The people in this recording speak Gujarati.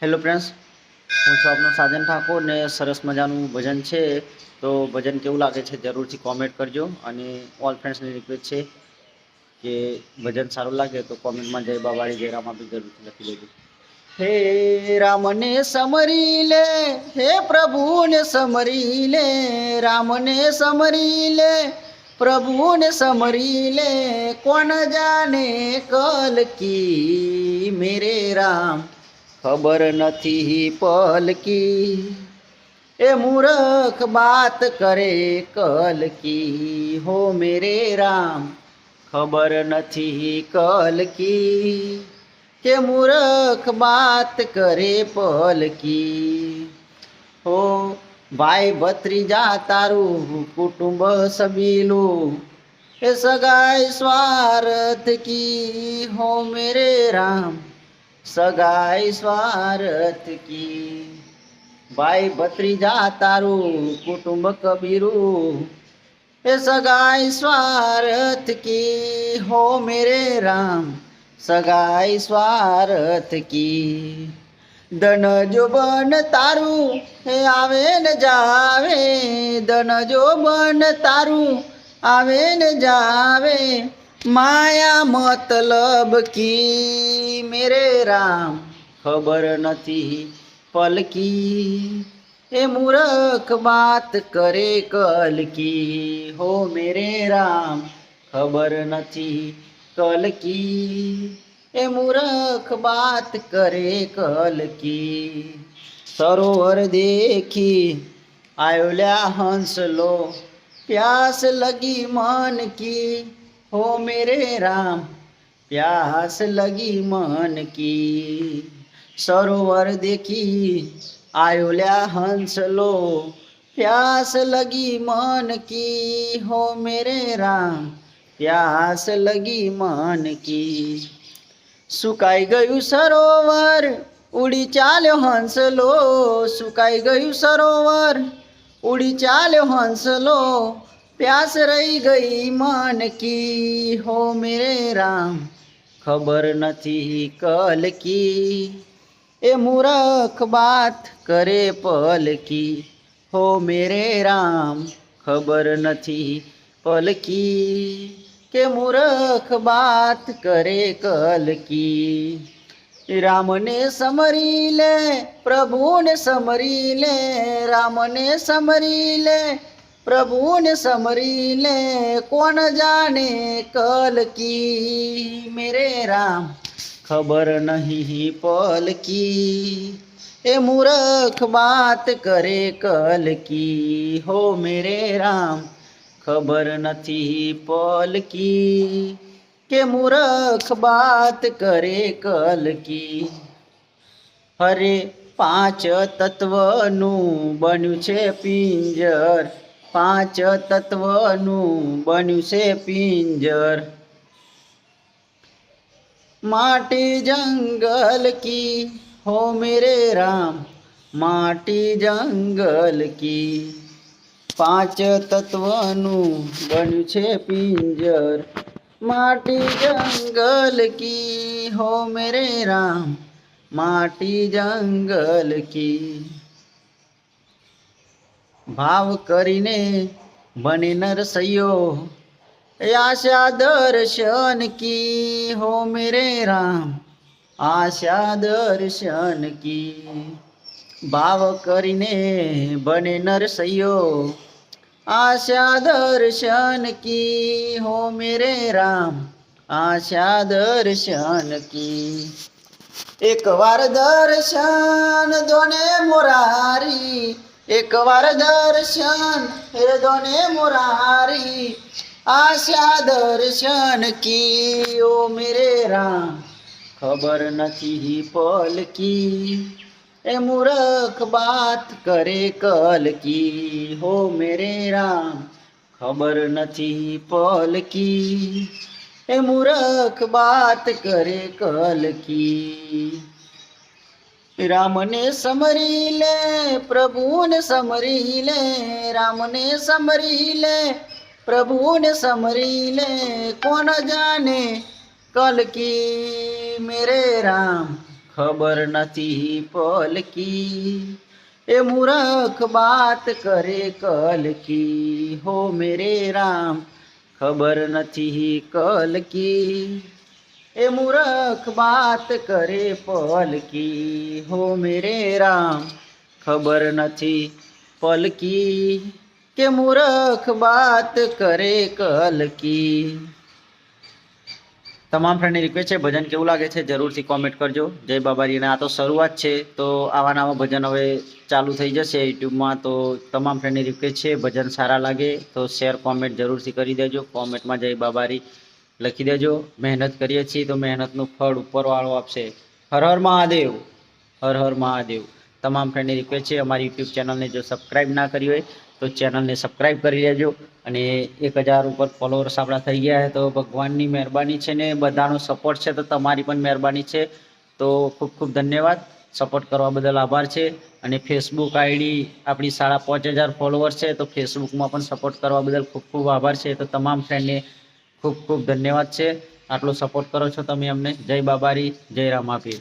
હેલો ફ્રેન્ડ્સ, હું છું આપનો સાજન ઠાકોર ને સરસ મજાનું ભજન છે. તો ભજન કેવું લાગે છે જરૂરથી કોમેન્ટ કરજો. અને ઓલ ફ્રેન્ડ્સની રિક્વેસ્ટ છે કે ભજન સારું લાગે તો કોમેન્ટમાં જય બાબાળી જય રામા બી જરૂરથી લખી દેજો. હે રામને સમરી લે, હે પ્રભુને સમરી લે, રામને સમરી લે, પ્રભુને સમરી લે. કોણ જાને કલ કી મેરે રામ, ખબર નથી પલકી. એ મૂરખ બાત કરે કલ કી, હો મેરે રામ ખબર નથી કલ કી. કે મૂરખ બાત કરે પલકી. હો ભાઈ ભત્રીજા તારું કુટુંબ સબીલું, એ સગાઈ સ્વાર્થ કી, હો મેરે રામ સગાઈ સ્વાર્થ કી. ભાઈ ભત્રીજા તારું કુટુંબ કબીરું, એ સગાઈ સ્વાર્થ કી, હો મેરે રામ સગાઈ સ્વાર્થ કી. ધન જોબન તારું એ આવે ને જાવે, ધન જોબન તારું આવે ને જાવે, માયા મતલબ કી મેરે રામ ખબર નથી પલકી. એ મૂરખ બાત કરે કલ કી, હો મેરે રામ ખબર નથી કલ કી. એ મૂરખ બાત કરે કલ કી. સરોવર દેખી આયોલ્યા હંસલો, પ્યાસ લગી મન કી, હો મેરે રામ प्यास लगी मन की. सरोवर देखी आयोल्या हंसलो, प्यास लगी मन की, हो मेरे राम प्यास लगी मन की. સુકાઈ ગયું સરોવર ઉડી ચાલ્યો હંસલો, સુકાઈ ગયું સરોવર ઉડી ચાલ્યો હંસલો, પ્યાસ રહી ગઈ મન કી, હો મેરે રામ ખબર નથી કલ કી. એ મૂરખ બાત કરે પલકી, હો મેરે રામ ખબર નથી પલકી. કે મૂરખ બાત કરે કલ કી. રામને સમરી લે, પ્રભુને સમરી લે, રામને સમરી લે, પ્રભુને સમરી લે. કોણ જાને કલ કી મેરે રામ ખબર નહીં પલકી. એ મૂરખ બાત કરે કલ કી, હો મેરે રામ ખબર નથી પલકી. કે મૂરખ બાત કરે કલ કી. હરે પાંચ તત્વનું બન્યું છે પિંજર, પાંચ તત્વનું બન્યું છે પિંજર. માટી જંગલ કી, હો મેરે રામ માટી જંગલ કી. પાંચ તત્વનું બન્યું છે પિંજર, માટી જંગલ કી, હો મેરે રામ માટી જંગલ કી. ભાવ કરીને બને નરસૈયો, આશા દર્શન की, हो मेरे राम आशा दर्शन की. ભાવ કરીને બને નરસૈયો, આશા દર્શન की, हो मेरे राम आशा दर्शन की. एक बार दर्शन दोने मुरारी, एक बार दर्शन दोने मुरारी, आशा दर्शन की. ओ मेरे राम खबर નથી પલકી. એ મૂરખ બાત કરે કલ કી, હો મેરે રામ ખબર નથી પલકી. એ મૂરખ બાત કરે કલ કી. રામને સમરી લે, પ્રભુને સમરી લે, રામને સમરી લે, પ્રભુને સમરી લે. કોણ જાને કલ કી મેરે રામ ખબર નથી પલકી, એ મૂરખ બાત કરે કલ કી, હો મેરે રામ ખબર નથી કલ કી, એ મૂરખ બાત કરે પલ કી, હો મેરે રામ ખબર નથી પલકી, કે મૂરખ બાત કરે કલ કી. તમામ ફ્રેન્ડની રિક્વેસ્ટ છે, ભજન કેવું લાગે છે જરૂરથી કોમેન્ટ કરજો. જય બાબારી. અને આ તો શરૂઆત છે, તો આવા નવા ભજન હવે ચાલુ થઈ જશે યુટ્યુબમાં. તો તમામ ફ્રેન્ડની રિક્વેસ્ટ છે, ભજન સારા લાગે તો શેર કોમેન્ટ જરૂરથી કરી દેજો. કોમેન્ટમાં જય બાબારી લખી દેજો. મહેનત કરીએ છીએ તો મહેનતનું ફળ ઉપરવાળો આપશે. હર હર મહાદેવ, હર હર મહાદેવ. તમામ ફ્રેન્ડની રિક્વેસ્ટ છે, અમારી યુટ્યુબ ચેનલને જો સબસ્ક્રાઈબ ના કરી હોય તો ચેનલને સબસ્ક્રાઈબ કરી લેજો. અને 1000 ઉપર ફોલોઅર્સ આપણા થઈ ગયા છે, તો ભગવાનની મહેરબાની છે ને બધાનો સપોર્ટ છે, તો તમારી પણ મહેરબાની છે. તો ખૂબ ખૂબ ધન્યવાદ. સપોર્ટ કરવા બદલ આભાર છે. અને ફેસબુક આઈડી આપણી 5000 ફોલોઅર્સ છે, તો ફેસબુકમાં પણ સપોર્ટ કરવા બદલ ખૂબ ખૂબ આભાર છે. તો તમામ ફ્રેન્ડને ખૂબ ખૂબ ધન્યવાદ છે, આટલો સપોર્ટ કરો છો તમે અમને. જય બાબારી, જય રામાપીર.